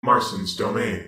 Marsen's domain.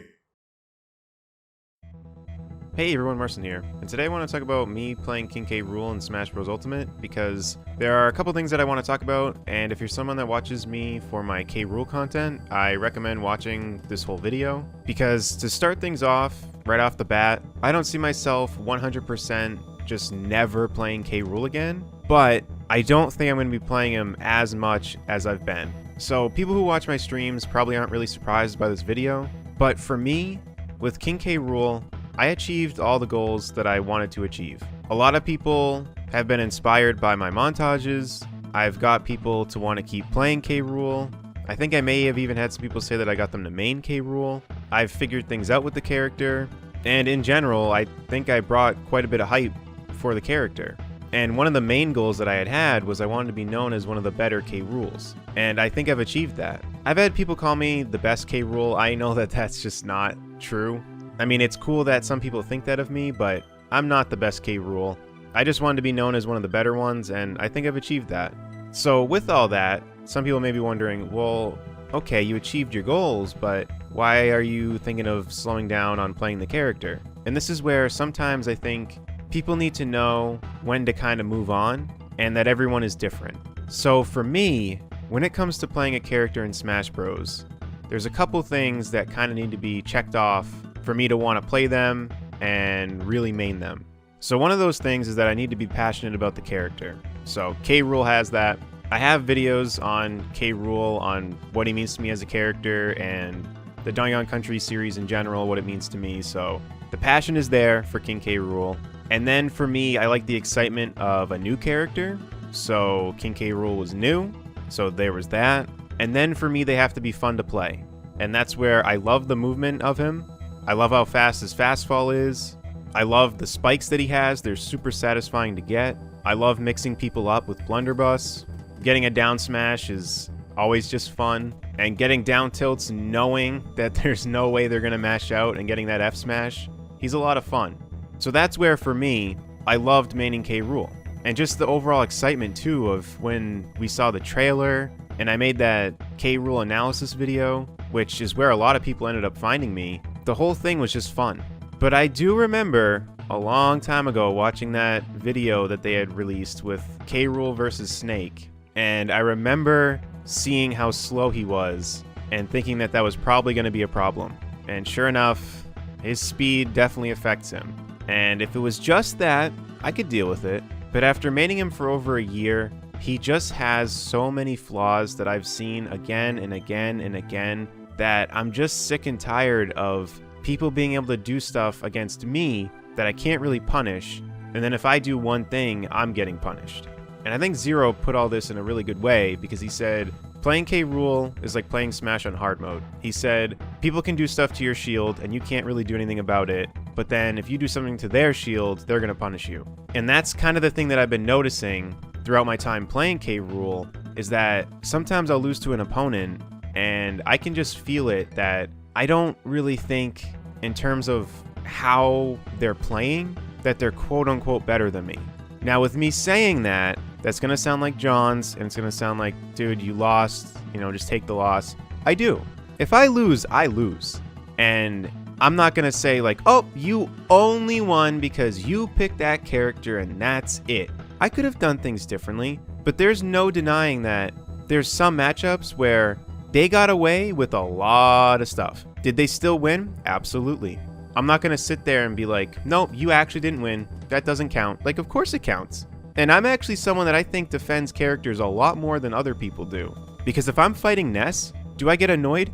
Hey everyone, Marsen here, and today I want to talk about me playing King K. Rool in Smash Bros. Ultimate, because there are a couple things that I want to talk about, and if you're someone that watches me for my K. Rool content, I recommend watching this whole video, because to start things off, right off the bat, I don't see myself 100% just never playing K. Rool again, but I don't think I'm going to be playing him as much as I've been. So people who watch my streams probably aren't really surprised by this video, but for me, with King K. Rool, I achieved all the goals that I wanted to achieve. A lot of people have been inspired by my montages. I've got people to want to keep playing K. Rool. I think I may have even had some people say that I got them to main K. Rool. I've figured things out with the character, and in general, I think I brought quite a bit of hype for the character. And one of the main goals that I had was I wanted to be known as one of the better K. Rools, and I think I've achieved that. I've had people call me the best K. Rool. I know that that's just not true. I mean, it's cool that some people think that of me, but I'm not the best K. Rool. I just wanted to be known as one of the better ones, and I think I've achieved that. So with all that, some people may be wondering, well, okay, you achieved your goals, but why are you thinking of slowing down on playing the character? And this is where sometimes I think people need to know when to kind of move on, and that everyone is different. So for me, when it comes to playing a character in Smash Bros, there's a couple things that kind of need to be checked off for me to want to play them and really main them. So one of those things is that I need to be passionate about the character. So K. Rool has that. I have videos on K. Rool, on what he means to me as a character, and the Dongyang Country series in general, what it means to me. So the passion is there for King K. Rool. And then for me, I like the excitement of a new character. So King K. Rool was new, so there was that. And then for me, they have to be fun to play. And that's where I love the movement of him. I love how fast his fast fall is. I love the spikes that he has. They're super satisfying to get. I love mixing people up with blunderbuss. Getting a down smash is always just fun. And getting down tilts knowing that there's no way they're going to mash out and getting that F smash, he's a lot of fun. So that's where, for me, I loved maining K. Rool. And just the overall excitement, too, of when we saw the trailer and I made that K. Rool analysis video, which is where a lot of people ended up finding me. The whole thing was just fun. But I do remember a long time ago watching that video that they had released with K. Rool versus Snake, and I remember seeing how slow he was and thinking that that was probably going to be a problem. And sure enough, his speed definitely affects him. And if it was just that, I could deal with it. But after maining him for over a year, he just has so many flaws that I've seen again and again and again that I'm just sick and tired of people being able to do stuff against me that I can't really punish, and then if I do one thing, I'm getting punished. And I think Zero put all this in a really good way, because he said, playing K. Rool is like playing Smash on hard mode. He said, people can do stuff to your shield, and you can't really do anything about it, but then if you do something to their shield, they're going to punish you. And that's kind of the thing that I've been noticing throughout my time playing K. Rool, is that sometimes I'll lose to an opponent, and I can just feel it that I don't really think in terms of how they're playing that they're quote-unquote better than me. Now with me saying that, that's going to sound like John's, and it's going to sound like, dude, you lost, just take the loss. I do. If I lose, I lose. And I'm not going to say like, oh, you only won because you picked that character and that's it. I could have done things differently, but there's no denying that there's some matchups where they got away with a lot of stuff. Did they still win? Absolutely. I'm not going to sit there and be like, nope, you actually didn't win. That doesn't count. Like, of course it counts. And I'm actually someone that I think defends characters a lot more than other people do. Because if I'm fighting Ness, do I get annoyed?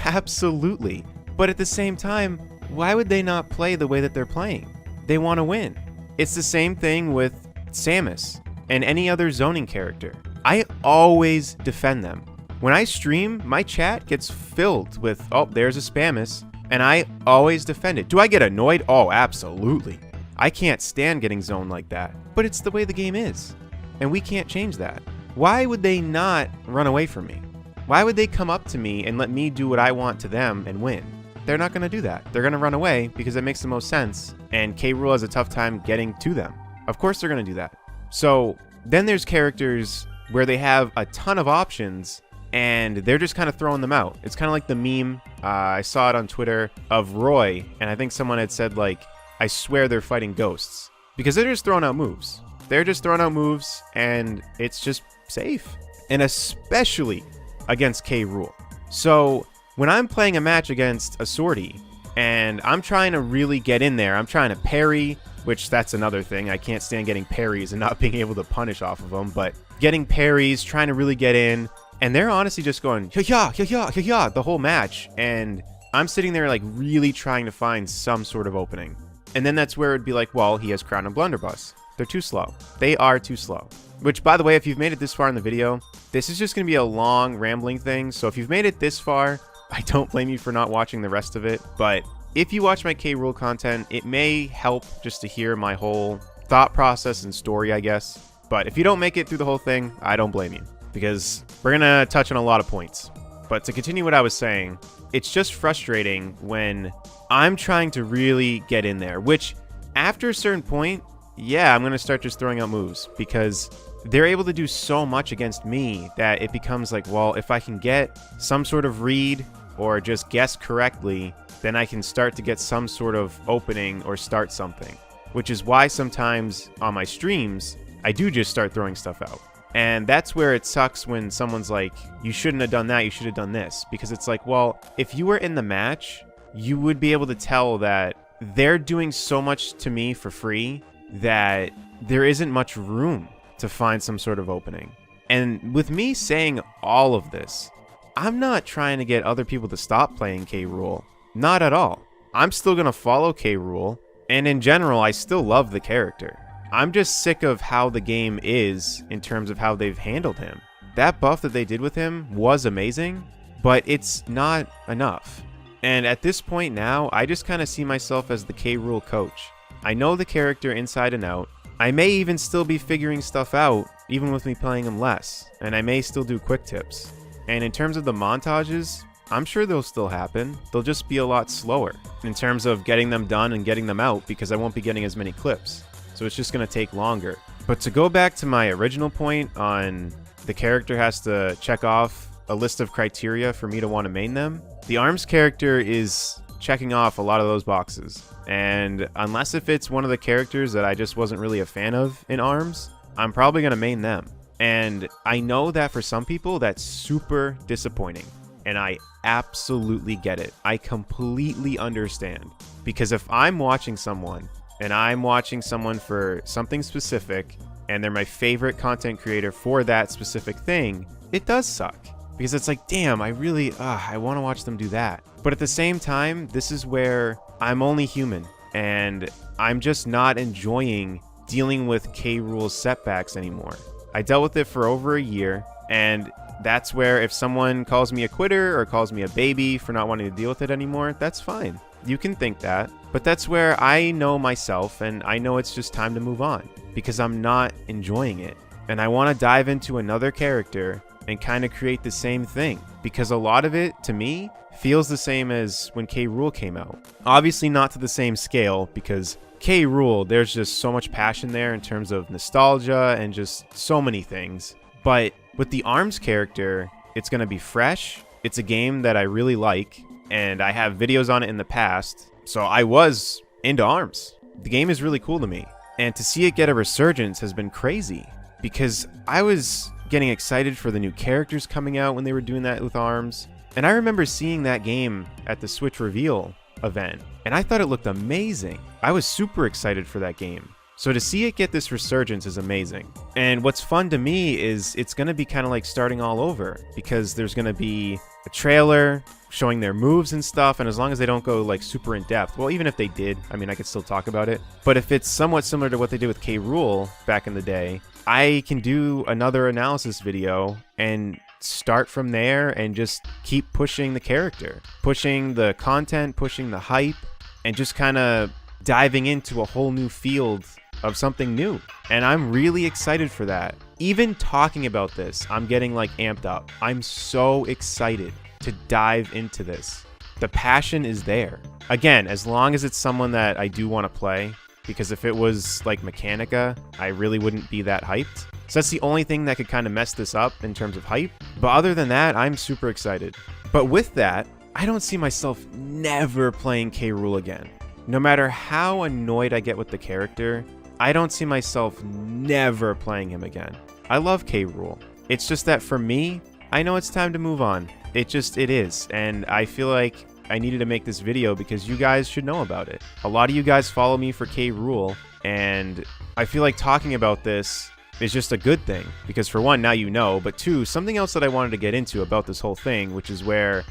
Absolutely. But at the same time, why would they not play the way that they're playing? They want to win. It's the same thing with Samus and any other zoning character. I always defend them. When I stream, my chat gets filled with, oh, there's a Spamus, and I always defend it. Do I get annoyed? Oh, absolutely. I can't stand getting zoned like that, but it's the way the game is, and we can't change that. Why would they not run away from me? Why would they come up to me and let me do what I want to them and win? They're not going to do that. They're going to run away because it makes the most sense, and K. Rool has a tough time getting to them. Of course they're going to do that. So then there's characters where they have a ton of options and they're just kind of throwing them out. It's kind of like the meme, I saw it on Twitter, of Roy, and I think someone had said, like, I swear they're fighting ghosts. Because they're just throwing out moves. They're just throwing out moves, and it's just safe. And especially against K. Rool. So when I'm playing a match against a sortie, and I'm trying to really get in there, I'm trying to parry, which that's another thing. I can't stand getting parries and not being able to punish off of them, but getting parries, trying to really get in, and they're honestly just going, ya the whole match, and I'm sitting there like really trying to find some sort of opening. And then that's where it'd be like, well, he has Crown and Blunderbuss. They're too slow. They are too slow. Which, by the way, if you've made it this far in the video, this is just going to be a long, rambling thing. So if you've made it this far, I don't blame you for not watching the rest of it. But if you watch my K. Rool content, it may help just to hear my whole thought process and story, I guess. But if you don't make it through the whole thing, I don't blame you. Because we're going to touch on a lot of points. But to continue what I was saying, it's just frustrating when I'm trying to really get in there. Which, after a certain point, yeah, I'm going to start just throwing out moves. Because they're able to do so much against me that it becomes like, well, if I can get some sort of read or just guess correctly, then I can start to get some sort of opening or start something. Which is why sometimes on my streams, I do just start throwing stuff out. And that's where it sucks when someone's like, you shouldn't have done that, you should have done this. Because it's like, well, if you were in the match, you would be able to tell that they're doing so much to me for free that there isn't much room to find some sort of opening. And with me saying all of this, I'm not trying to get other people to stop playing K. Rool. Not at all. I'm still going to follow K. Rool, and in general, I still love the character. I'm just sick of how the game is in terms of how they've handled him. That buff that they did with him was amazing, but it's not enough. And at this point now, I just kind of see myself as the K. Rool coach. I know the character inside and out. I may even still be figuring stuff out, even with me playing him less, and I may still do quick tips. And in terms of the montages, I'm sure they'll still happen. They'll just be a lot slower in terms of getting them done and getting them out, because I won't be getting as many clips. So it's just going to take longer. But to go back to my original point on the character has to check off a list of criteria for me to want to main them, the ARMS character is checking off a lot of those boxes. And unless if it's one of the characters that I just wasn't really a fan of in ARMS, I'm probably going to main them. And I know that for some people, that's super disappointing. And I absolutely get it. I completely understand. Because if I'm watching someone, and I'm watching someone for something specific, and they're my favorite content creator for that specific thing, it does suck. Because it's like, damn, I want to watch them do that. But at the same time, this is where I'm only human, and I'm just not enjoying dealing with K. Rool's setbacks anymore. I dealt with it for over a year, and that's where if someone calls me a quitter or calls me a baby for not wanting to deal with it anymore, that's fine. You can think that, but that's where I know myself, and I know it's just time to move on because I'm not enjoying it. And I want to dive into another character and kind of create the same thing, because a lot of it, to me, feels the same as when K. Rool came out. Obviously not to the same scale, because K. Rool, there's just so much passion there in terms of nostalgia and just so many things. But with the ARMS character, it's going to be fresh. It's a game that I really like, and I have videos on it in the past, so I was into ARMS. The game is really cool to me, and to see it get a resurgence has been crazy, because I was getting excited for the new characters coming out when they were doing that with ARMS, and I remember seeing that game at the Switch reveal event, and I thought it looked amazing. I was super excited for that game. So to see it get this resurgence is amazing. And what's fun to me is it's going to be kind of like starting all over, because there's going to be a trailer showing their moves and stuff, and as long as they don't go like super in depth, well, even if they did, I mean, I could still talk about it. But if it's somewhat similar to what they did with K. Rool back in the day, I can do another analysis video and start from there and just keep pushing the character, pushing the content, pushing the hype, and just kind of diving into a whole new field of something new. And I'm really excited for that. Even talking about this, I'm getting like amped up. I'm so excited to dive into this. The passion is there. Again, as long as it's someone that I do want to play, because if it was like Mechanica, I really wouldn't be that hyped. So that's the only thing that could kind of mess this up in terms of hype. But other than that, I'm super excited. But with that, I don't see myself never playing K. Rool again. No matter how annoyed I get with the character, I don't see myself never playing him again. I love K. Rool. It's just that for me, I know it's time to move on. It is. And I feel like I needed to make this video because you guys should know about it. A lot of you guys follow me for K. Rool, and I feel like talking about this is just a good thing because for one, now you know, but two, something else that I wanted to get into about this whole thing, which is where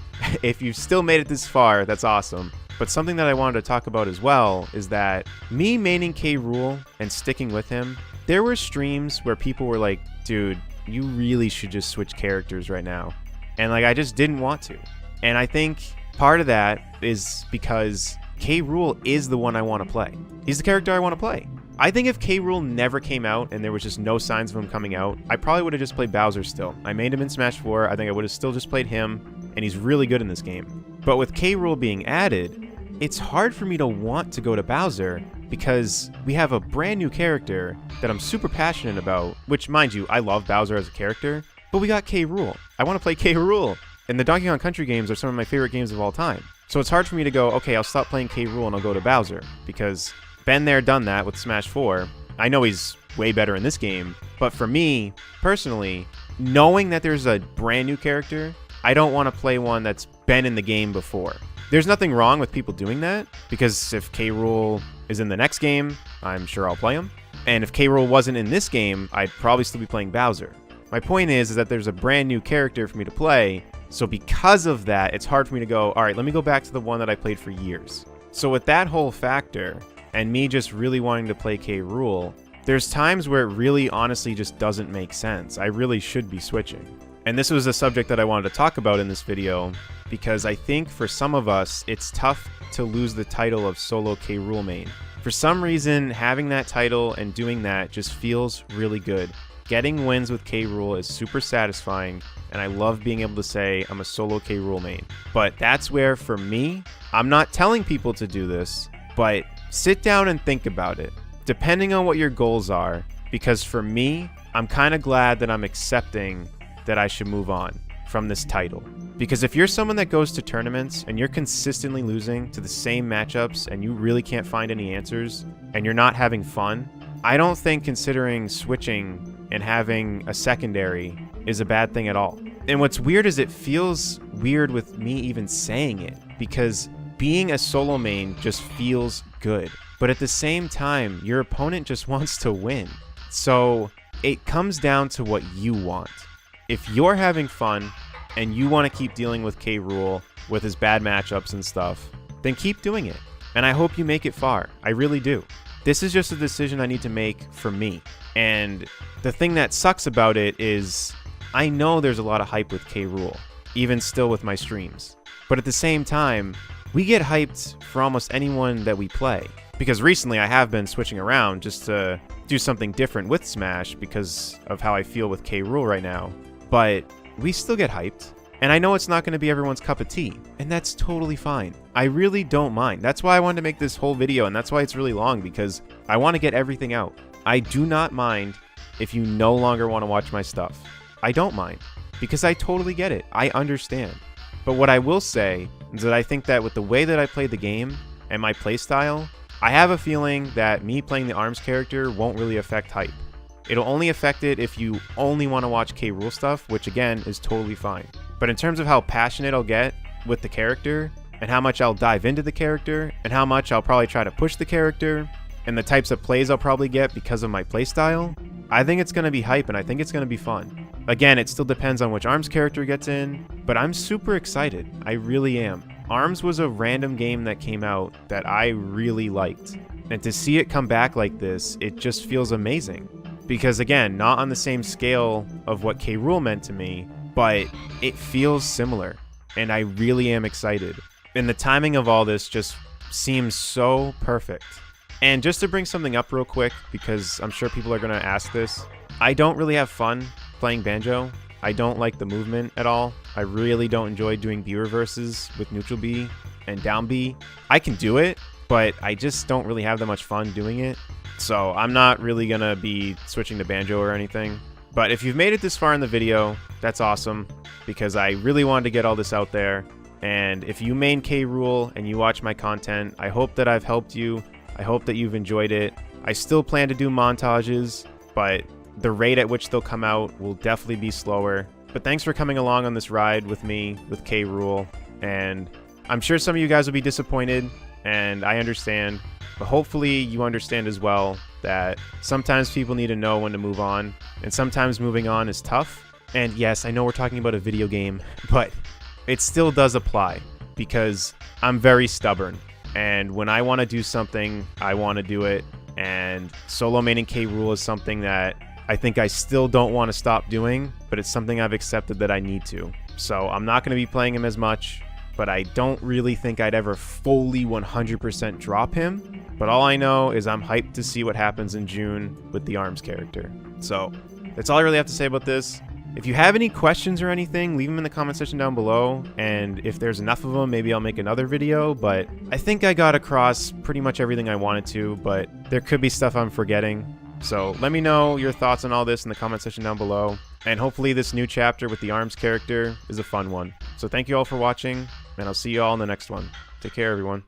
if you've still made it this far, that's awesome. But something that I wanted to talk about as well is that me maining K. Rool and sticking with him, there were streams where people were like, dude, you really should just switch characters right now. And like, I just didn't want to. And I think part of that is because K. Rool is the one I want to play. He's the character I want to play. I think if K. Rool never came out and there was just no signs of him coming out, I probably would have just played Bowser still. I made him in Smash 4. I think I would have still just played him, and he's really good in this game. But with K. Rool being added, it's hard for me to want to go to Bowser because we have a brand new character that I'm super passionate about, which, mind you, I love Bowser as a character, but we got K. Rool. I want to play K. Rool. And the Donkey Kong Country games are some of my favorite games of all time. So it's hard for me to go, okay, I'll stop playing K. Rool and I'll go to Bowser because been there, done that with Smash 4. I know he's way better in this game, but for me, personally, knowing that there's a brand new character, I don't want to play one that's been in the game before. There's nothing wrong with people doing that, because if K. Rool is in the next game, I'm sure I'll play him. And if K. Rool wasn't in this game, I'd probably still be playing Bowser. My point is that there's a brand new character for me to play, so because of that, it's hard for me to go, all right, let me go back to the one that I played for years. So with that whole factor, and me just really wanting to play K. Rool, there's times where it really honestly just doesn't make sense. I really should be switching. And this was a subject that I wanted to talk about in this video, because I think for some of us, it's tough to lose the title of solo K. Rool main. For some reason, having that title and doing that just feels really good. Getting wins with K. Rool is super satisfying, and I love being able to say I'm a solo K. Rool main. But that's where, for me, I'm not telling people to do this, but sit down and think about it, depending on what your goals are, because for me, I'm kind of glad that I'm accepting that I should move on from this title. Because if you're someone that goes to tournaments and you're consistently losing to the same matchups and you really can't find any answers and you're not having fun, I don't think considering switching and having a secondary is a bad thing at all. And what's weird is it feels weird with me even saying it, because being a solo main just feels good. But at the same time, your opponent just wants to win. So it comes down to what you want. If you're having fun and you want to keep dealing with K. Rool with his bad matchups and stuff, then keep doing it. And I hope you make it far. I really do. This is just a decision I need to make for me. And the thing that sucks about it is I know there's a lot of hype with K. Rool, even still with my streams. But at the same time, we get hyped for almost anyone that we play. Because recently I have been switching around just to do something different with Smash because of how I feel with K. Rool right now. But we still get hyped. And I know it's not going to be everyone's cup of tea, and that's totally fine. I really don't mind. That's why I wanted to make this whole video, and that's why it's really long, because I want to get everything out. I do not mind if you no longer want to watch my stuff. I don't mind, because I totally get it. I understand. But what I will say is that I think that with the way that I played the game and my playstyle, I have a feeling that me playing the ARMS character won't really affect hype. It'll only affect it if you only want to watch K. Rool stuff, which again is totally fine. But in terms of how passionate I'll get with the character, and how much I'll dive into the character, and how much I'll probably try to push the character, and the types of plays I'll probably get because of my playstyle, I think it's going to be hype and I think it's going to be fun. Again, it still depends on which ARMS character gets in, but I'm super excited. I really am. ARMS was a random game that came out that I really liked. And to see it come back like this, it just feels amazing. Because again, not on the same scale of what K. Rool meant to me, but it feels similar, and I really am excited. And the timing of all this just seems so perfect. And just to bring something up real quick, because I'm sure people are going to ask this, I don't really have fun playing Banjo. I don't like the movement at all. I really don't enjoy doing B reverses with neutral B and down B. I can do it, but I just don't really have that much fun doing it. So I'm not really going to be switching to Banjo or anything. But if you've made it this far in the video, that's awesome, because I really wanted to get all this out there. And if you main K. Rool and you watch my content, I hope that I've helped you. I hope that you've enjoyed it. I still plan to do montages, but the rate at which they'll come out will definitely be slower. But thanks for coming along on this ride with me, with K. Rool. And I'm sure some of you guys will be disappointed, and I understand. But hopefully you understand as well that sometimes people need to know when to move on, and sometimes moving on is tough. And yes, I know we're talking about a video game, but it still does apply, because I'm very stubborn. And when I want to do something, I want to do it. And solo maining K. Rool is something that I think I still don't want to stop doing, but it's something I've accepted that I need to. So I'm not going to be playing him as much, but I don't really think I'd ever fully 100% drop him. But all I know is I'm hyped to see what happens in June with the ARMS character. So that's all I really have to say about this. If you have any questions or anything, leave them in the comment section down below, and if there's enough of them, maybe I'll make another video. But I think I got across pretty much everything I wanted to, but there could be stuff I'm forgetting. So let me know your thoughts on all this in the comment section down below, and hopefully this new chapter with the ARMS character is a fun one. So thank you all for watching, and I'll see you all in the next one. Take care, everyone.